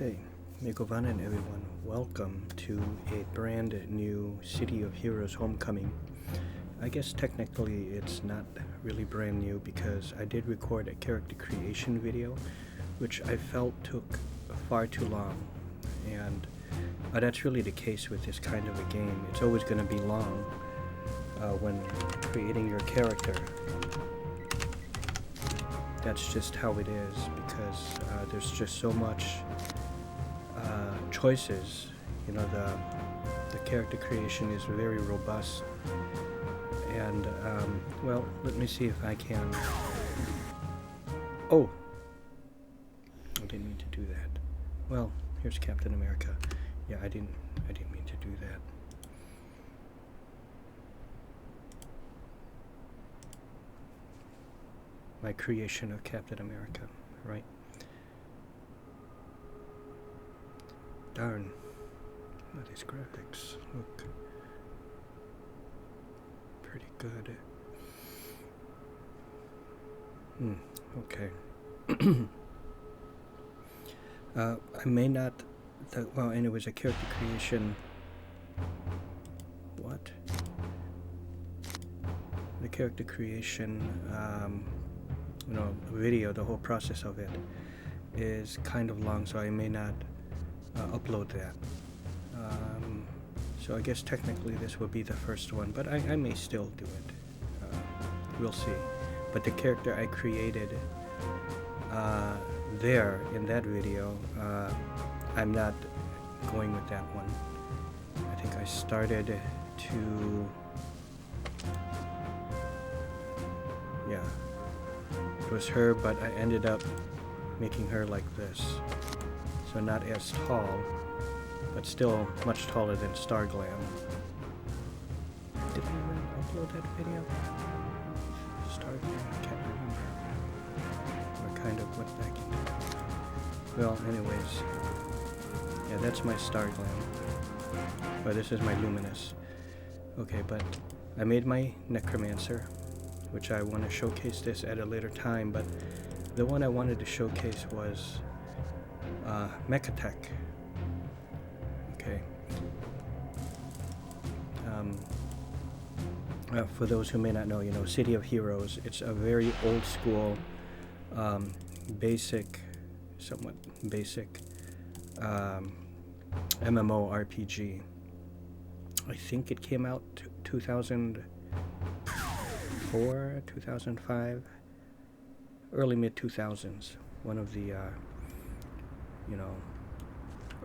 Okay, Megovanen everyone, welcome to a brand new City of Heroes Homecoming. I guess technically it's not really brand new because I did record a character creation video which I felt took far too long, and that's really the case with this kind of a game. It's always going to be long when creating your character. That's just how it is because there's just so much choices. You know, the character creation is very robust, and well, let me see if I can. Oh, I didn't mean to do that. Well, here's Captain America. Yeah, I didn't mean to do that. My creation of Captain America, right? Darn. Oh, these graphics look pretty good. Okay. I may not... well, and it was a character creation... What? The character creation... you know, video, the whole process of it is kind of long, so I may not upload that. So I guess technically this will be the first one, but I may still do it. We'll see. But the character I created there in that video, I'm not going with that one. I think I started to... yeah. It was her, but I ended up making her like this. So not as tall, but still much taller than Starglam. Did I even upload that video? Starglam, I can't remember. Or kind of went back into it. Well, anyways. Yeah, that's my Starglam. But this is my Luminous. Okay, but I made my Necromancer, which I want to showcase this at a later time, but the one I wanted to showcase was Mechatech. Okay. For those who may not know, you know, City of Heroes, it's a very old school, basic, somewhat basic MMORPG. I think it came out 2004, 2005, early mid-2000s, one of the you know,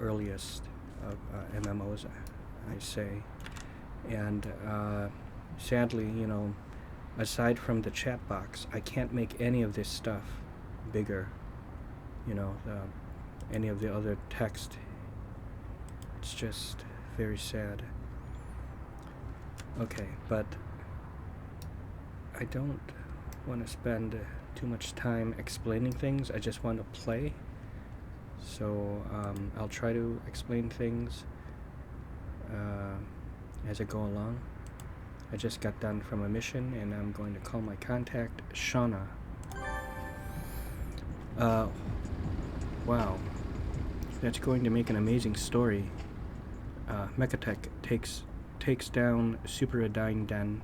earliest of MMOs, I say. And sadly, you know, aside from the chat box, I can't make any of this stuff bigger, you know, any of the other text. It's just very sad. Okay, but I don't want to spend too much time explaining things. I just want to play. So I'll try to explain things as I go along. I just got done from a mission and I'm going to call my contact, Shauna. Wow. That's going to make an amazing story. Mechatech takes down Superadine Den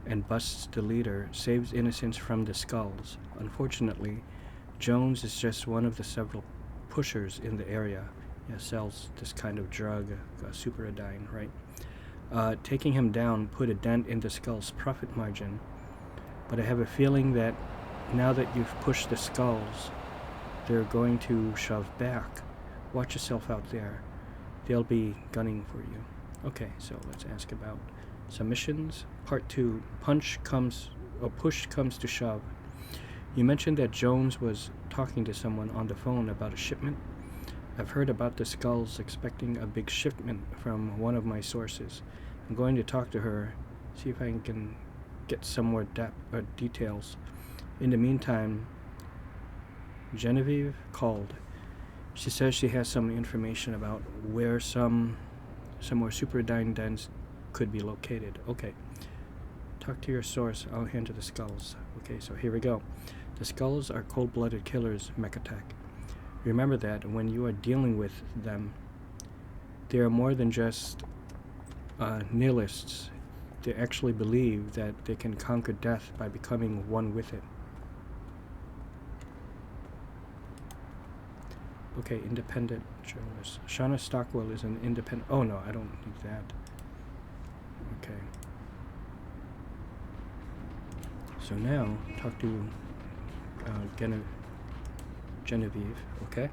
and busts the leader, saves innocents from the skulls. Unfortunately, Jones is just one of the several pushers in the area. Yeah, sells this kind of drug, Superadine, right? Taking him down put a dent in the skull's profit margin, but I have a feeling that now that you've pushed the skulls, they're going to shove back. Watch yourself out there. They'll be gunning for you. Okay, so let's ask about submissions. Part 2, push comes to shove. You mentioned that Jones was talking to someone on the phone about a shipment. I've heard about the skulls expecting a big shipment from one of my sources. I'm going to talk to her, see if I can get some more details. In the meantime, Genevieve called. She says she has some information about where some more Superadine dens could be located. Okay. Talk to your source. I'll handle the skulls. Okay, so here we go. The skulls are cold-blooded killers, Mechatech. remember that when you are dealing with them, they are more than just nihilists. They actually believe that they can conquer death by becoming one with it. Okay, independent journalist. Shauna Stockwell is an independent. Oh no, I don't need that. Okay. So now, talk to Genevieve. Okay.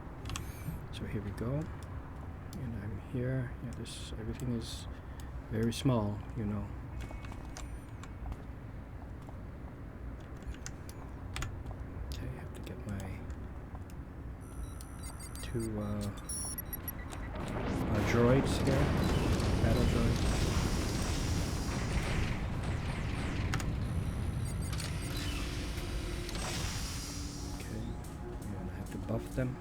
So here we go. And I'm here. Yeah, this everything is very small, you know. Okay, I have to get my two droids here, battle droids. Okay, and I have to buff them.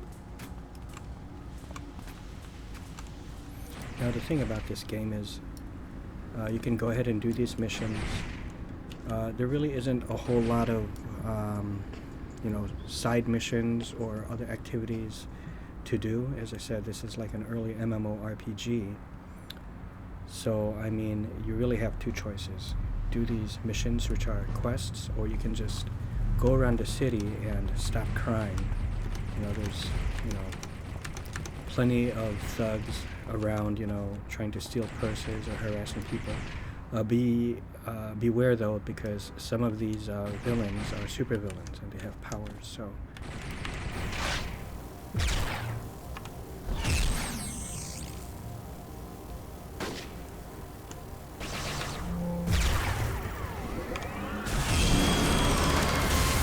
Now the thing about this game is you can go ahead and do these missions. There really isn't a whole lot of you know, side missions or other activities to do. As I said, this is like an early MMORPG. So, I mean, you really have two choices. Do these missions, which are quests, or you can just go around the city and stop crime. You know, there's, you know, plenty of thugs around, you know, trying to steal purses or harassing people. Beware though, because some of these villains are super villains and they have powers, so.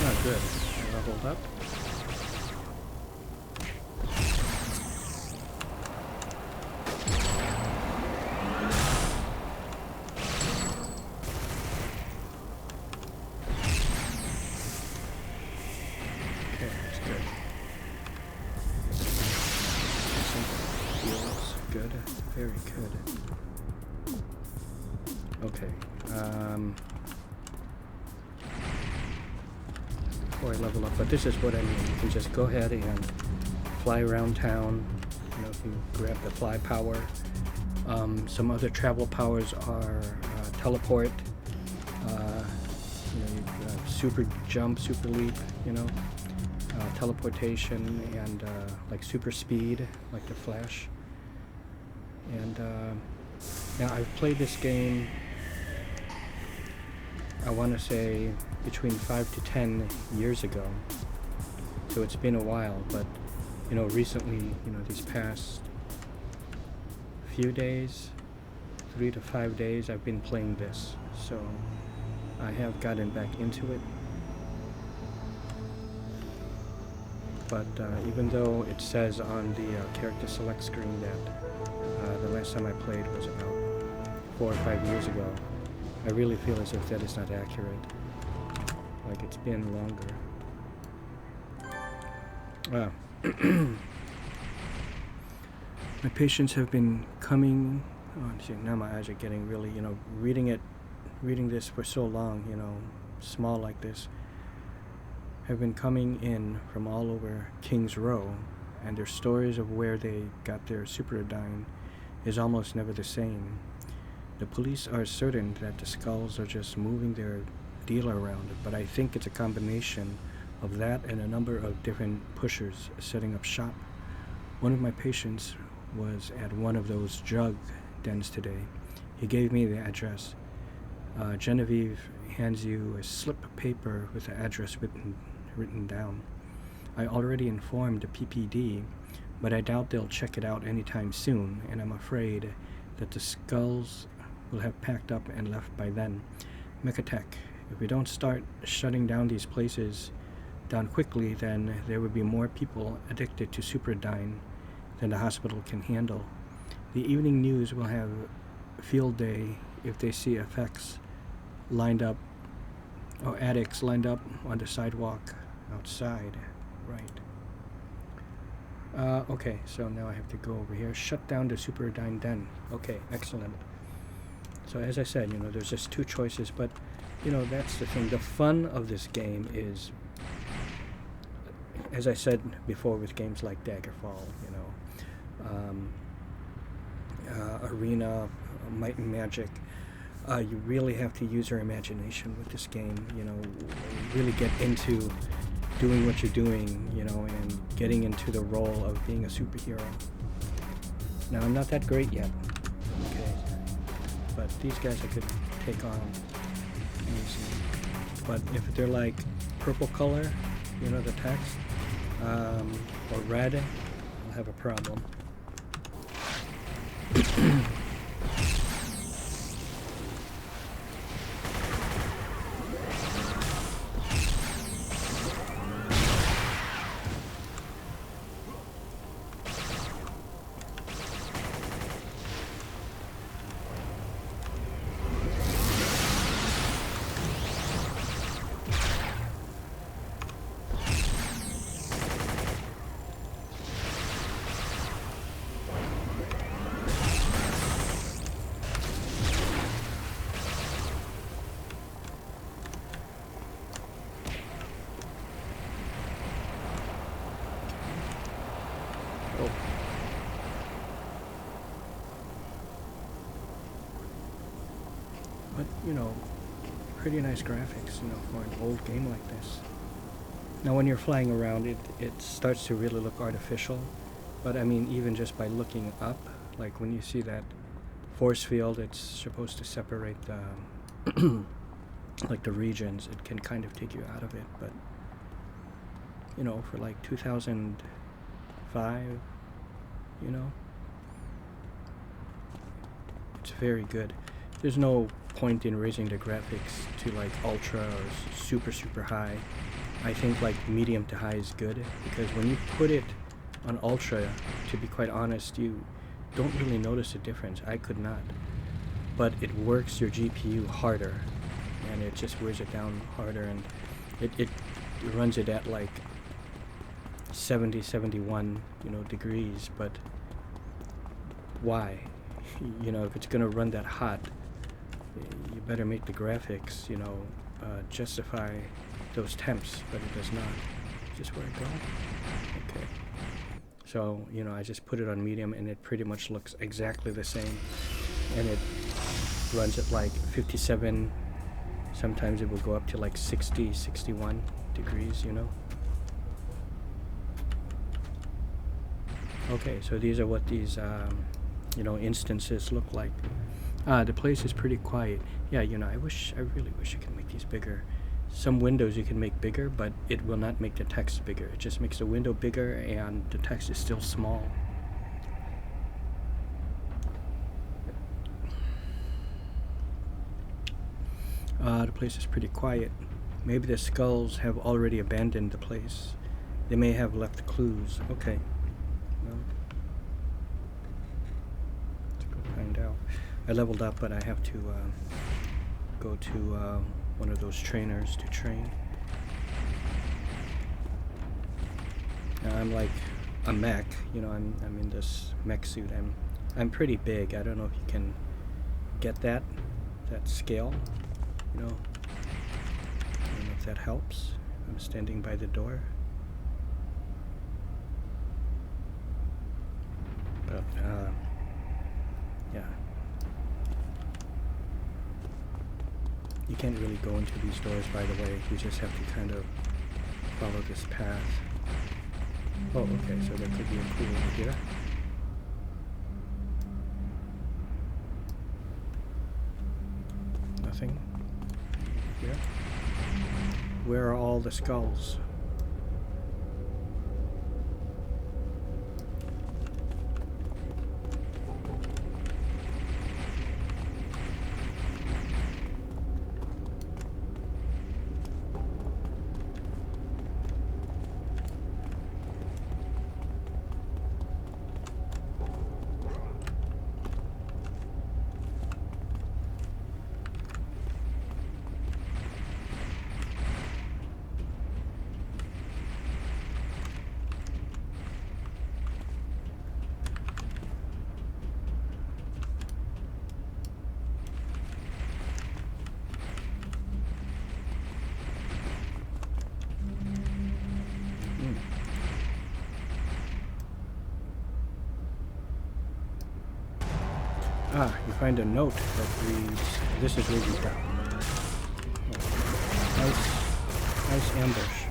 Not good. I leveled up. Good, very good. Okay, before I level up, but this is what I mean. You can just go ahead and fly around town. You know, if you grab the fly power. Some other travel powers are teleport. You know, super jump, super leap. You know, teleportation and like super speed, like the Flash. And now I've played this game, I want to say between 5 to 10 years ago, so it's been a while, but you know, recently, you know, these past few days, 3 to 5 days, I've been playing this, so I have gotten back into it. But even though it says on the character select screen that the last time I played was about 4 or 5 years ago, I really feel as if that is not accurate. Like it's been longer. My patients have been coming. Oh, see, now my eyes are getting really, you know, reading this for so long, you know, small like this, have been coming in from all over Kings Row, and their stories of where they got their superdyne is almost never the same. The police are certain that the skulls are just moving their deal around, but I think it's a combination of that and a number of different pushers setting up shop. One of my patients was at one of those drug dens today. He gave me the address. Genevieve hands you a slip of paper with the address written down. I already informed the PPD, but I doubt they'll check it out anytime soon, and I'm afraid that the skulls will have packed up and left by then. Mechatech, if we don't start shutting down these places down quickly, then there will be more people addicted to superdyne than the hospital can handle. The evening news will have field day if they see effects lined up, or addicts lined up on the sidewalk outside. Right. Okay, so now I have to go over here. Shut down the superdyne den. Okay, excellent. So as I said, you know, there's just two choices, but you know, that's the thing. The fun of this game is, as I said before with games like Daggerfall, Arena, Might and Magic, you really have to use your imagination with this game, really get into doing what you're doing, and getting into the role of being a superhero. Now, I'm not that great yet, okay, but these guys I could take on easy. But if they're like purple color, the text, or red, I'll have a problem. But, pretty nice graphics, for an old game like this. Now when you're flying around, it starts to really look artificial. But I mean, even just by looking up, like when you see that force field, it's supposed to separate the, like the regions. It can kind of take you out of it. But, for like 2005, it's very good. There's no point in raising the graphics to like ultra or super high. I think like medium to high is good, because when you put it on ultra, to be quite honest, you don't really notice a difference. I could not. But it works your GPU harder, and it just wears it down harder, and it runs it at like 70, 71, degrees. But why? If it's gonna run that hot, you better make the graphics, justify those temps, but it does not. Is this where I go? Okay. So, I just put it on medium, and it pretty much looks exactly the same. And it runs at like 57, sometimes it will go up to like 60, 61 degrees, Okay, so these are what these, instances look like. The place is pretty quiet. Yeah, I really wish I could make these bigger. Some windows you can make bigger, but it will not make the text bigger. It just makes the window bigger, and the text is still small. The place is pretty quiet. Maybe the skulls have already abandoned the place. They may have left clues. Okay. Well, let's go find out. I leveled up, but I have to go to one of those trainers to train. Now I'm like a mech, I'm in this mech suit. I'm pretty big. I don't know if you can get that scale, I don't know if that helps. I'm standing by the door. But yeah. You can't really go into these doors, by the way. You just have to kind of follow this path. Oh, okay, so there could be a clue over here. Nothing. Here. Where are all the skulls? You find a note that reads, "This is really dumb." Nice ambush.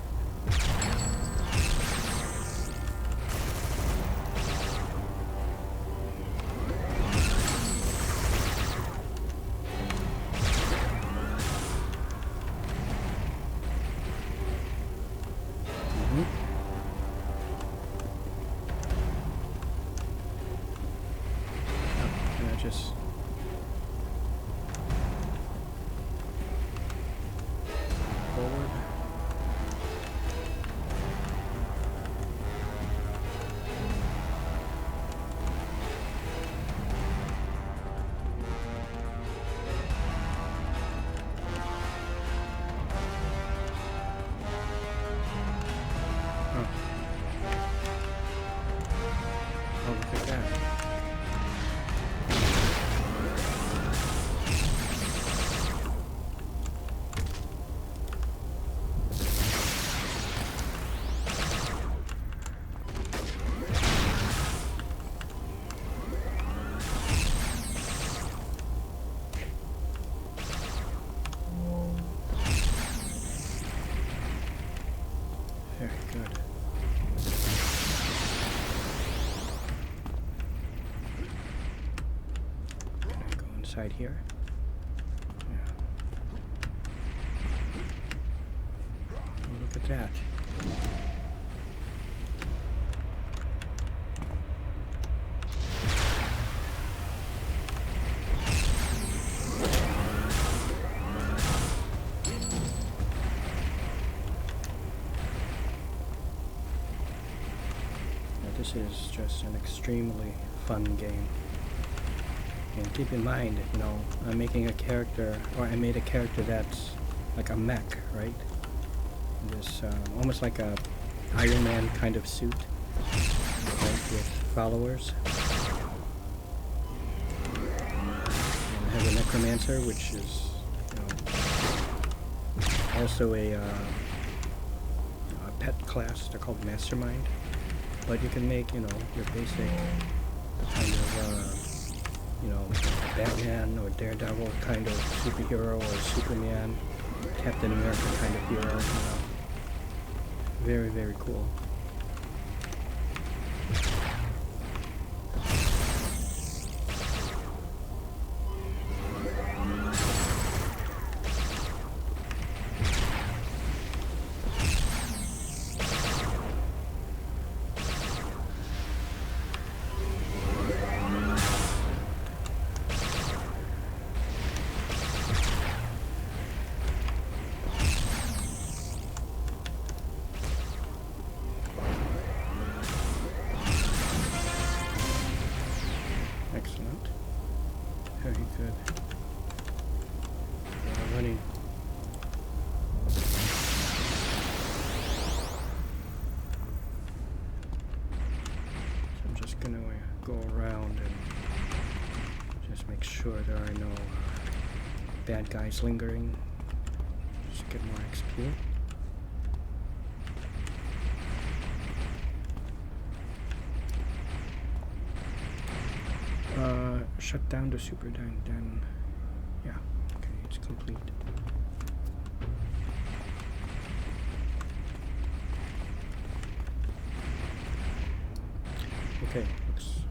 Just forward. Oh, look at that. Very good. Gonna go inside here. Yeah. Oh, look at that. This is just an extremely fun game. And keep in mind, you know, I'm making a character, or I made a character that's like a mech, right? This almost like a Iron Man kind of suit, right, with followers. And I have a necromancer, which is, you know, also a pet class. They're called mastermind. But you can make, you know, your basic kind of, you know, Batman or Daredevil kind of superhero, or Superman, Captain America kind of hero, you know. Very, very cool. Excellent. Very good. Running. So I'm just going to go around and just make sure there are no bad guys lingering. Just get more XP. Shut down the super den. Yeah, okay, it's complete. Okay, looks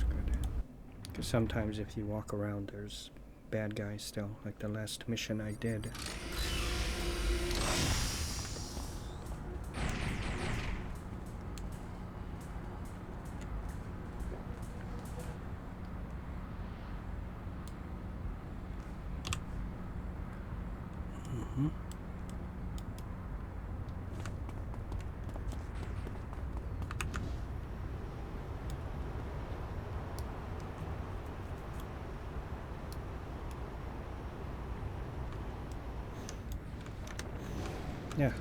good. Because sometimes if you walk around, there's bad guys still, like the last mission I did. Yeah.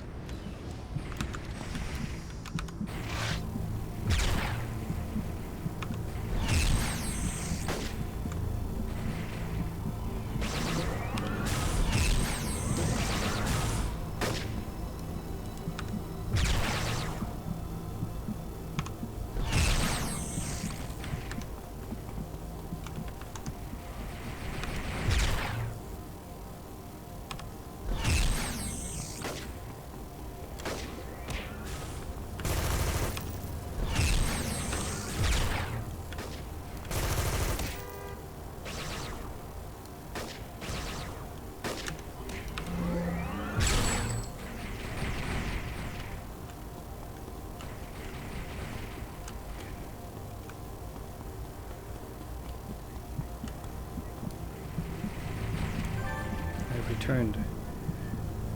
returned.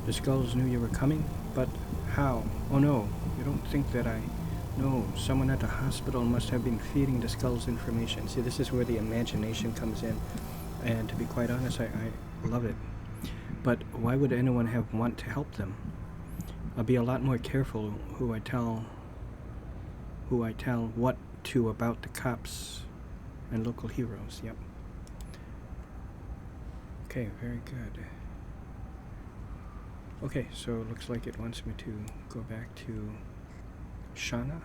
The Skulls knew you were coming, but how? Oh no, you don't think that I... No, someone at the hospital must have been feeding the Skulls information. See, this is where the imagination comes in, and to be quite honest, I love it. But why would anyone want to help them? I'll be a lot more careful who I tell what to about the cops and local heroes. Yep. Okay, very good. Okay, so it looks like it wants me to go back to Shauna.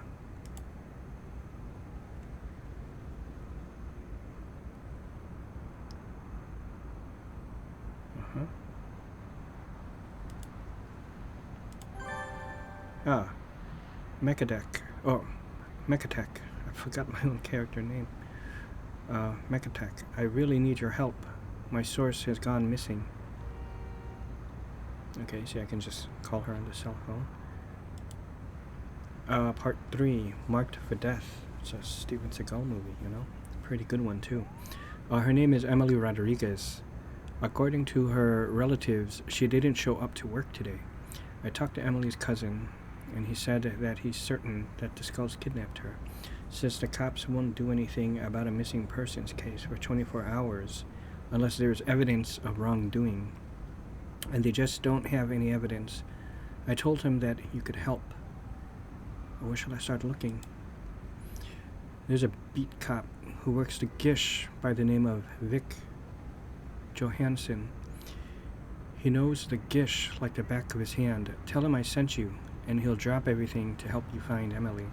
Ah, Mechadek. Oh, Mechatech. I forgot my own character name. Mechatech, I really need your help. My source has gone missing. Okay, see, I can just call her on the cell phone. Part 3, Marked for Death. It's a Steven Seagal movie, you know? Pretty good one, too. Her name is Emily Rodriguez. According to her relatives, she didn't show up to work today. I talked to Emily's cousin, and he said that he's certain that the Skulls kidnapped her. Says the cops won't do anything about a missing persons case for 24 hours unless there's evidence of wrongdoing. And they just don't have any evidence. I told him that you could help. Where shall I start looking? There's a beat cop who works the Gish by the name of Vic Johansson. He knows the Gish like the back of his hand. Tell him I sent you, and he'll drop everything to help you find Emily.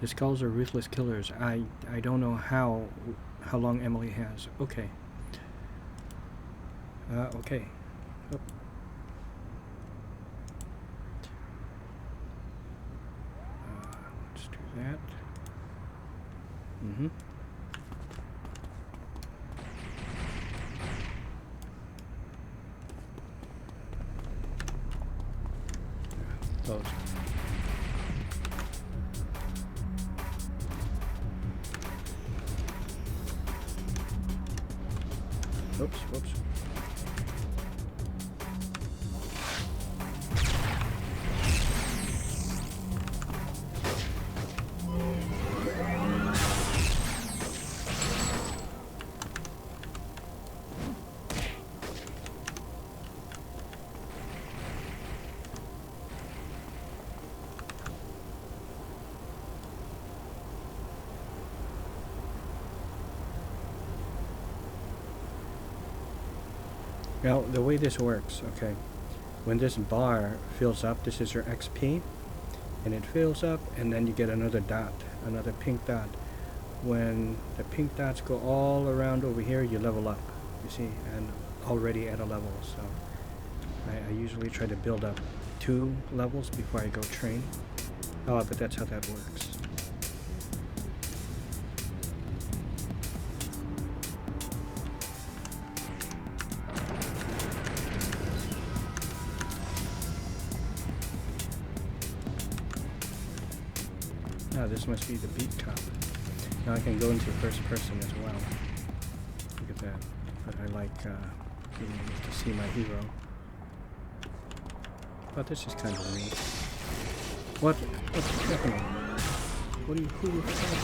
The Skulls are ruthless killers. I don't know how long Emily has. Okay. Okay. Oh. Let's do that. Those. Whoops. Now, the way this works, okay, when this bar fills up, this is your XP, and it fills up, and then you get another dot, another pink dot. When the pink dots go all around over here, you level up, you see, and already at a level, so I usually try to build up 2 levels before I go train. Oh, but that's how that works. Now this must be the beat cop. Now I can go into first person as well. Look at that. But I like being able to see my hero. But this is kind of neat. What's happening? Who are you fighting?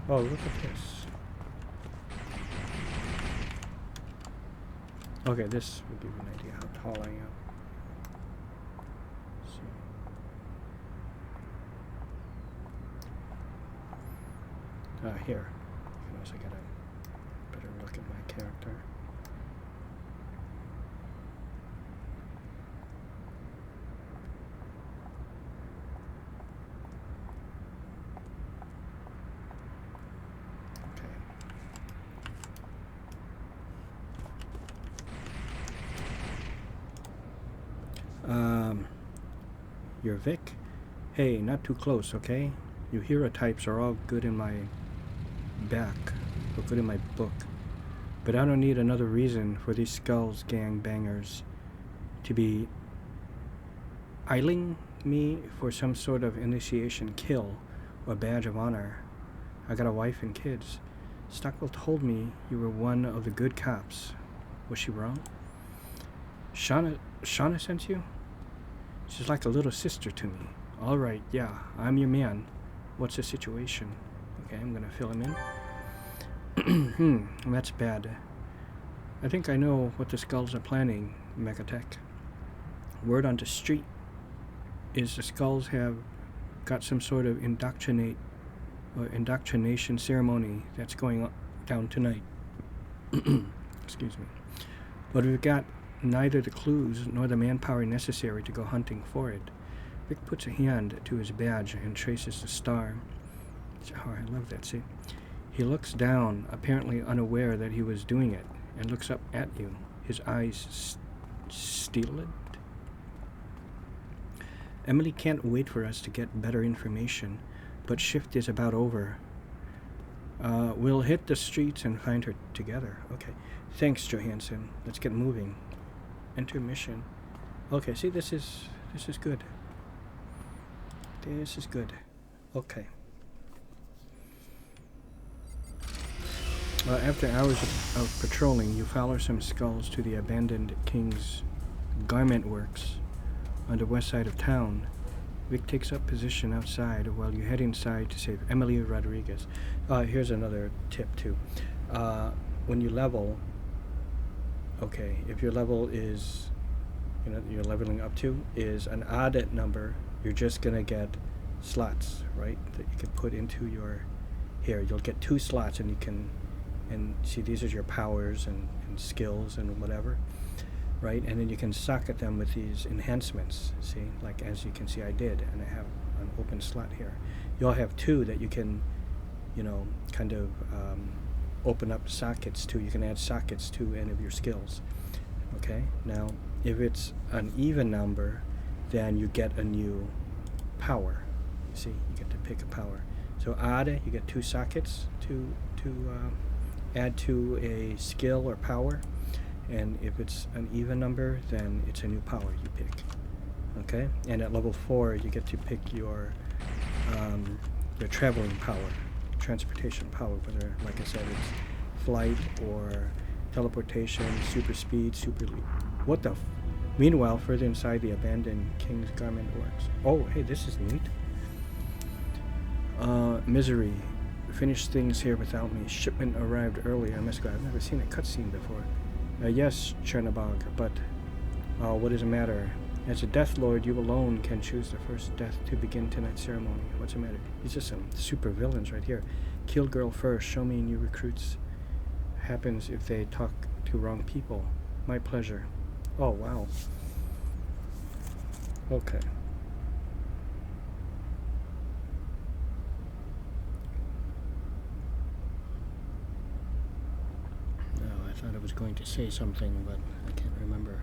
Oh, look at this. Okay, this will give you an idea how tall I am. Here. You can also get a better look at my character. You're Vic? Hey, not too close, okay? You hero types are all good in my back, or good in my book. But I don't need another reason for these Skulls gang bangers to be eyeing me for some sort of initiation kill or badge of honor. I got a wife and kids. Stockwell told me you were one of the good cops. Was she wrong? Shauna sent you? She's like a little sister to me. All right, yeah, I'm your man. What's the situation? Okay, I'm gonna fill him in. That's bad. I think I know what the Skulls are planning, Mechatech. Word on the street is the Skulls have got some sort of indoctrination ceremony that's going down tonight. Excuse me. But we've got neither the clues nor the manpower necessary to go hunting for it. Vic puts a hand to his badge and traces the star. Oh, I love that, see? He looks down, apparently unaware that he was doing it, and looks up at you, his eyes steeled. Emily can't wait for us to get better information, but shift is about over. We'll hit the streets and find her together. Okay. Thanks, Johansson. Let's get moving. Intermission. Okay, see, this is good. This is good. Okay. After hours of patrolling, you follow some skulls to the abandoned King's Garment Works on the west side of town. Vic takes up position outside while you head inside to save Emily Rodriguez. Here's another tip, too. When you level, okay, if your level is, you're leveling up to, is an odd number, you're just going to get slots, right, that you can put into your, here, you'll get 2 slots and you can, and see, these are your powers and skills and whatever, right, and then you can socket them with these enhancements, see, like as you can see I did, and I have an open slot here. You'll have 2 that you can, kind of open up sockets to. You can add sockets to any of your skills. Okay, now if it's an even number, then you get a new power. You see, you get to pick a power. So odd, you get 2 sockets to add to a skill or power, and if it's an even number, then it's a new power you pick. Okay, and at level 4 you get to pick your traveling power, transportation power, whether, like I said, it's flight or teleportation, super speed, super leap. What the meanwhile, further inside the abandoned King's Garment Works. Oh, hey, this is neat. Misery. Finished things here without me. Shipment arrived early. I must go. I've never seen a cutscene before. Yes, Chernobog, but what is the matter? As a Death Lord, you alone can choose the first death to begin tonight's ceremony. What's the matter? These are some super villains right here. Kill girl first. Show me new recruits. Happens if they talk to wrong people. My pleasure. Oh, wow. Okay. I thought I was going to say something, but I can't remember.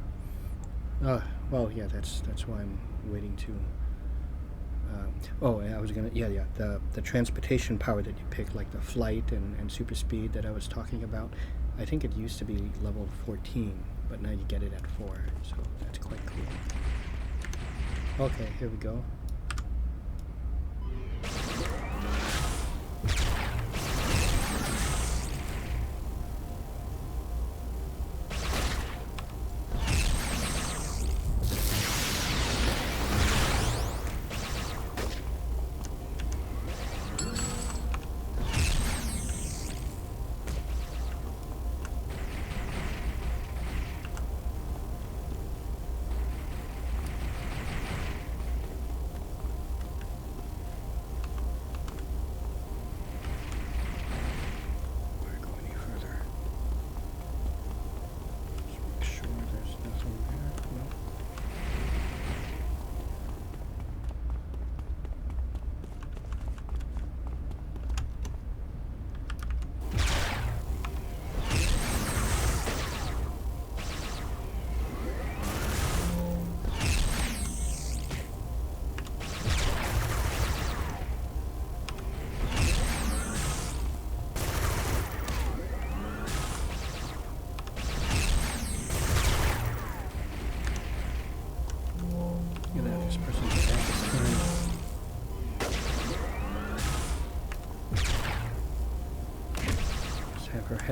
Well, yeah, that's why I'm waiting to. I was gonna, the transportation power that you pick, like the flight and super speed that I was talking about. I think it used to be level 14, but now you get it at 4, so that's quite cool. Okay, here we go.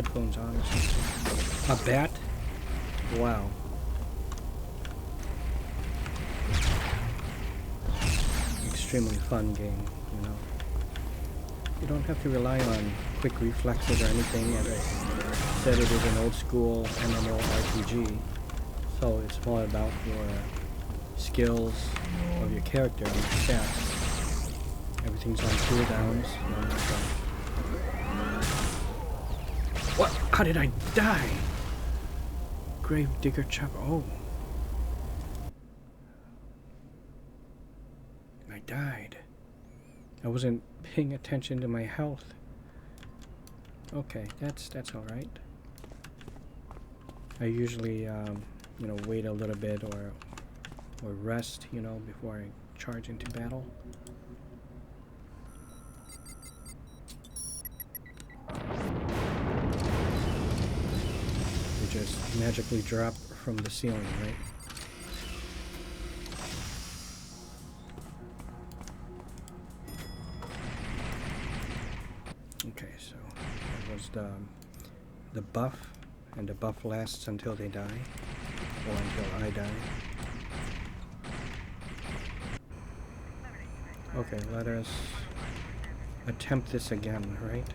headphones on or something. A bat? Wow. Extremely fun game, you know. You don't have to rely on quick reflexes or anything. As I said, it is an old school MMORPG, so it's more about your skills of your character and your stats. Everything's on cooldowns. You know, so. What? How did I die? Grave digger chop. Oh. I died. I wasn't paying attention to my health. Okay, that's all right. I usually, you know, wait a little bit or rest, you know, before I charge into battle. They just magically drop from the ceiling, right? Okay, so that was the buff, and the buff lasts until they die, or until I die. Okay, let us attempt this again, right?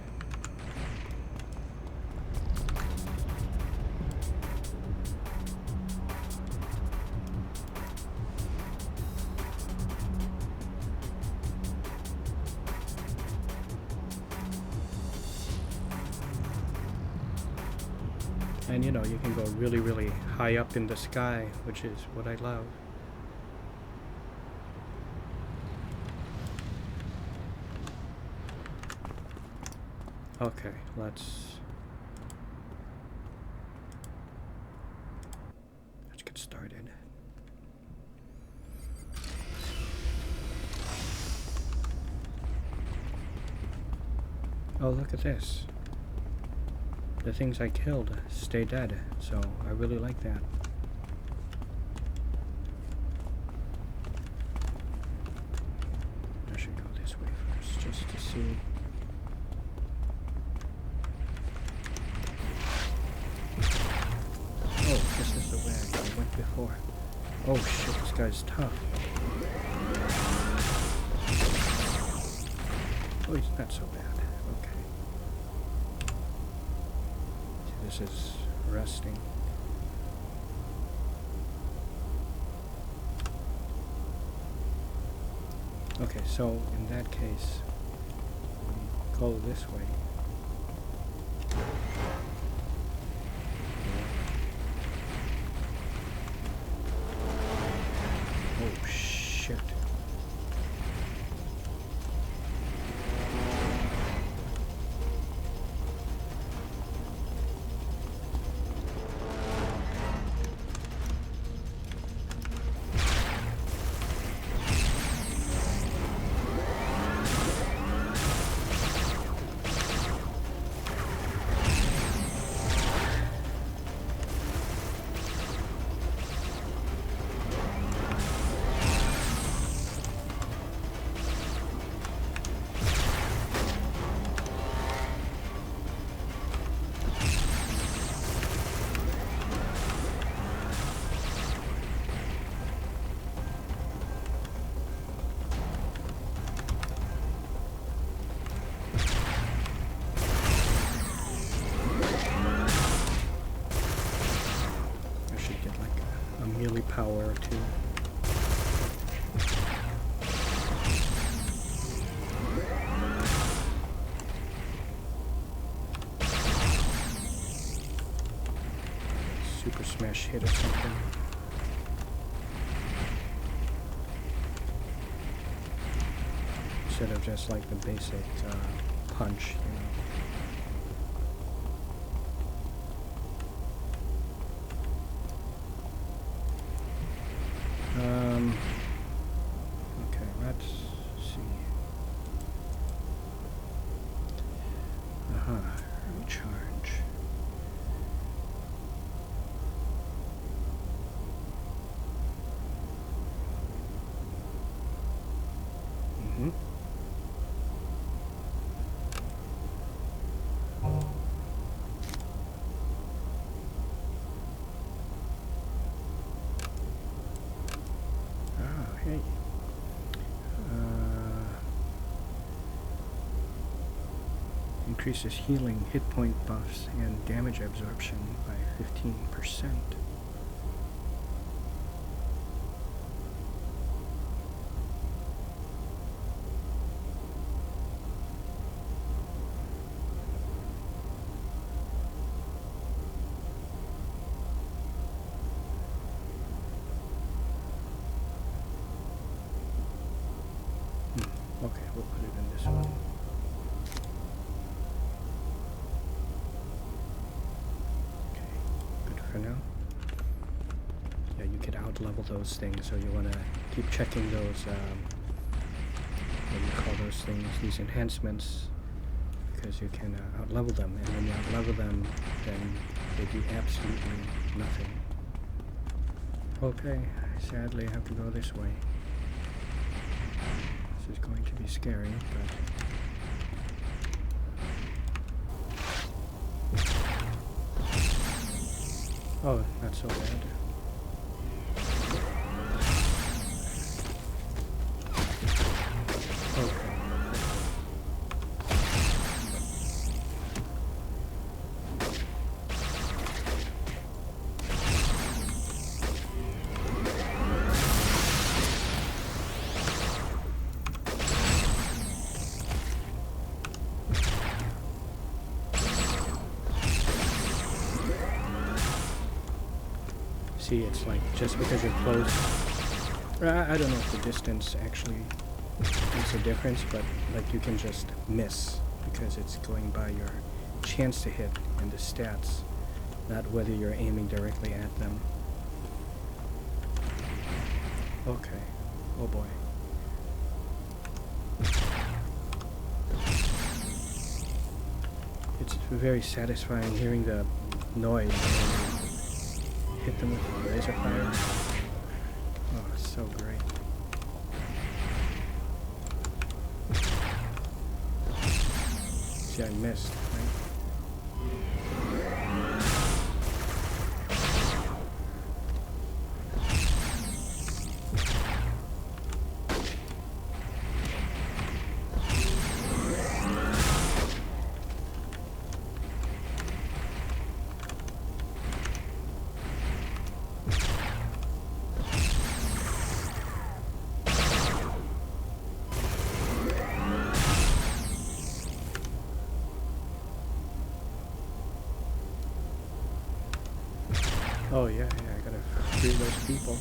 And you know, you can go really, really high up in the sky, which is what I love. Okay, let's get started. Oh, look at this. The things I killed stay dead, so I really like that. I should go this way first, just to see. Oh, this is the way I went before. Oh shit, this guy's tough. Oh, he's not so bad. Okay. This is resting. Okay, so in that case, we go this way. Oh shit. Power too. Super smash hit or something. Instead of just like the basic punch, you know. Okay, let's see. Recharge. Okay. Increases healing, hit point buffs, and damage absorption by 15%. Okay, we'll put it in this one. For now. Yeah, you could out-level those things, so you want to keep checking those, what do you call those things, these enhancements, because you can out-level them, and when you out-level them, then they do absolutely nothing. Okay, sadly I have to go this way. This is going to be scary, but... Oh, not so bad. Okay. See, it's like just because you're close. I don't know if the distance actually makes a difference, but like you can just miss because it's going by your chance to hit and the stats, not whether you're aiming directly at them. Okay. Oh boy. It's very satisfying hearing the noise. Hit them with laser fire. Oh, it's so great. See, I missed, right? Oh yeah, I gotta free those people.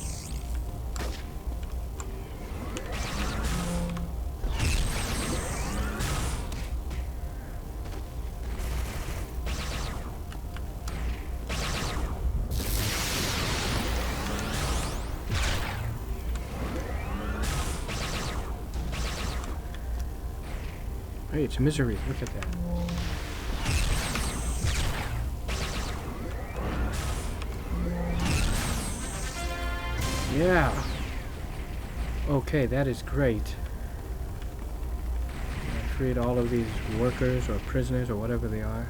Hey, it's misery. Look at that. Yeah. Okay, that is great. I freed all of these workers or prisoners or whatever they are.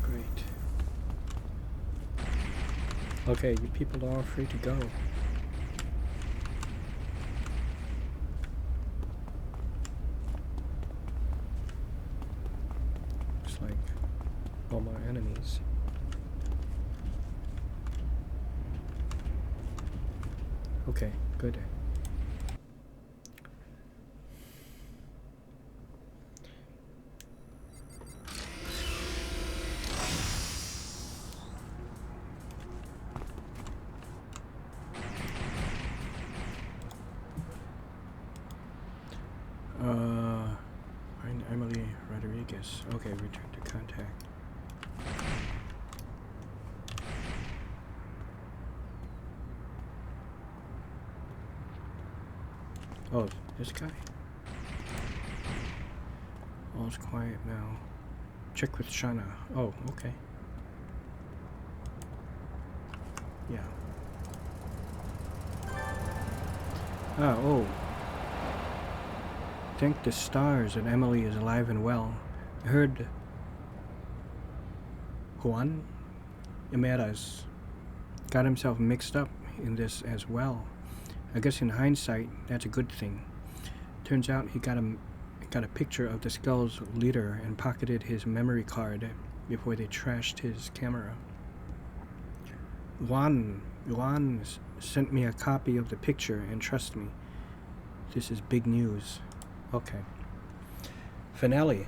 Great. Okay, you people are all free to go. Looks like all my enemies. Okay, good. Emily Rodriguez. Okay, return to contact. Oh, this guy? All's quiet now. Check with Shana. Oh, okay. Yeah. Oh. Thank the stars that Emily is alive and well. I heard Juan Imeras got himself mixed up in this as well. I guess in hindsight, that's a good thing. Turns out he got a picture of the skull's leader and pocketed his memory card before they trashed his camera. Yuan sent me a copy of the picture, and trust me, this is big news. Okay. Finale.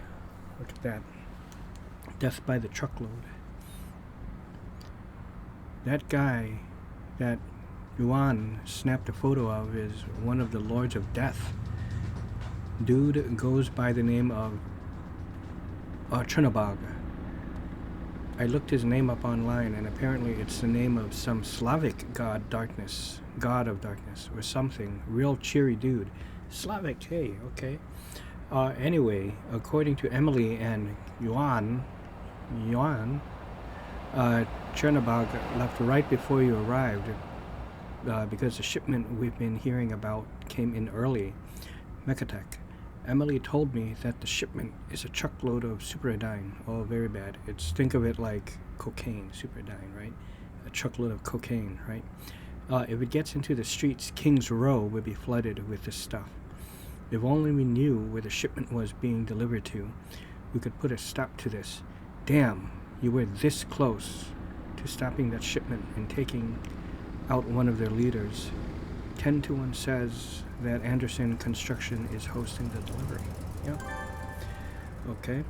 Look at that. Death by the truckload. That guy that Yuan snapped a photo of is one of the Lords of Death. Dude goes by the name of Chernobog. I looked his name up online, and apparently it's the name of some Slavic god of darkness, or something. Real cheery dude. Slavic, hey, okay. Anyway, according to Emily and Yuan, Chernobog left right before you arrived because the shipment we've been hearing about came in early. Mechatech. Emily told me that the shipment is a truckload of superadine. Oh, very bad. Think of it like cocaine, superadine, right? A truckload of cocaine, right? If it gets into the streets, King's Row will be flooded with this stuff. If only we knew where the shipment was being delivered to, we could put a stop to this. Damn, you were this close to stopping that shipment and taking out one of their leaders. 10-1 says that Anderson Construction is hosting the delivery. Yeah. Okay.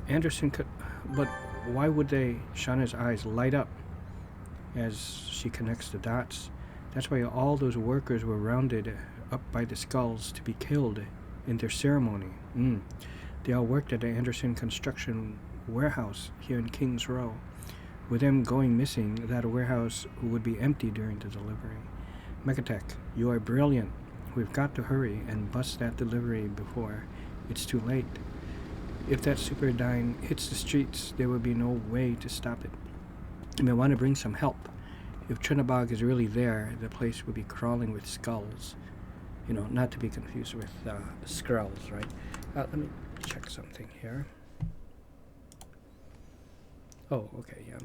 Anderson could, but why would they? Shauna's eyes light up as she connects the dots. That's why all those workers were rounded up by the skulls to be killed in their ceremony. They all worked at the Anderson Construction warehouse here in Kings Row. With them going missing, that warehouse would be empty during the delivery. Mechatech, you are brilliant. We've got to hurry and bust that delivery before it's too late. If that superdyne hits the streets, there will be no way to stop it. You may want to bring some help. If Chernobog is really there, the place will be crawling with skulls. You know, not to be confused with Skrulls, right? Let me check something here. Oh, okay, yeah,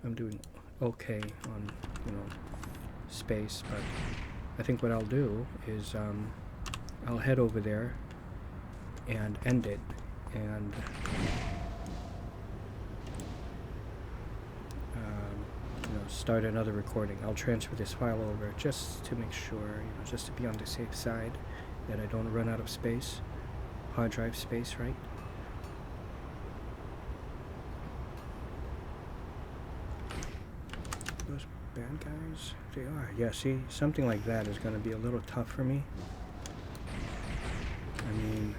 I'm doing okay on, space, but I think what I'll do is I'll head over there and end it, and start another recording. I'll transfer this file over just to make sure, just to be on the safe side, that I don't run out of space, hard drive space, right? Those bad guys, they are. Yeah, see, something like that is going to be a little tough for me. I mean,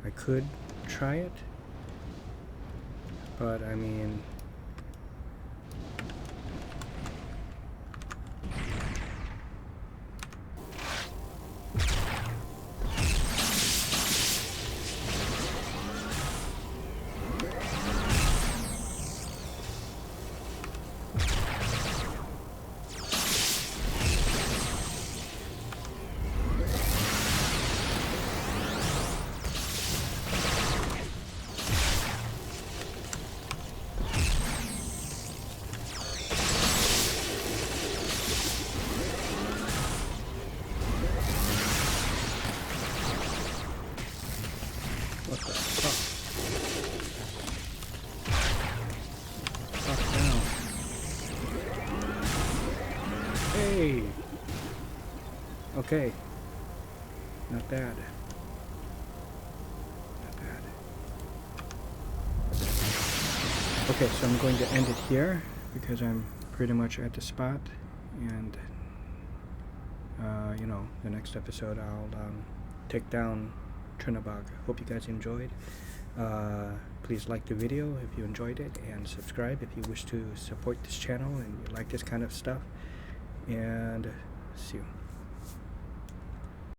I could try it, but I mean, what the fuck? Fuck down. Hey! Okay. Not bad. Not bad. Okay, so I'm going to end it here because I'm pretty much at the spot, and the next episode I'll take down Chernobog. Hope you guys enjoyed. Please like the video if you enjoyed it, and subscribe if you wish to support this channel and you like this kind of stuff. And see you.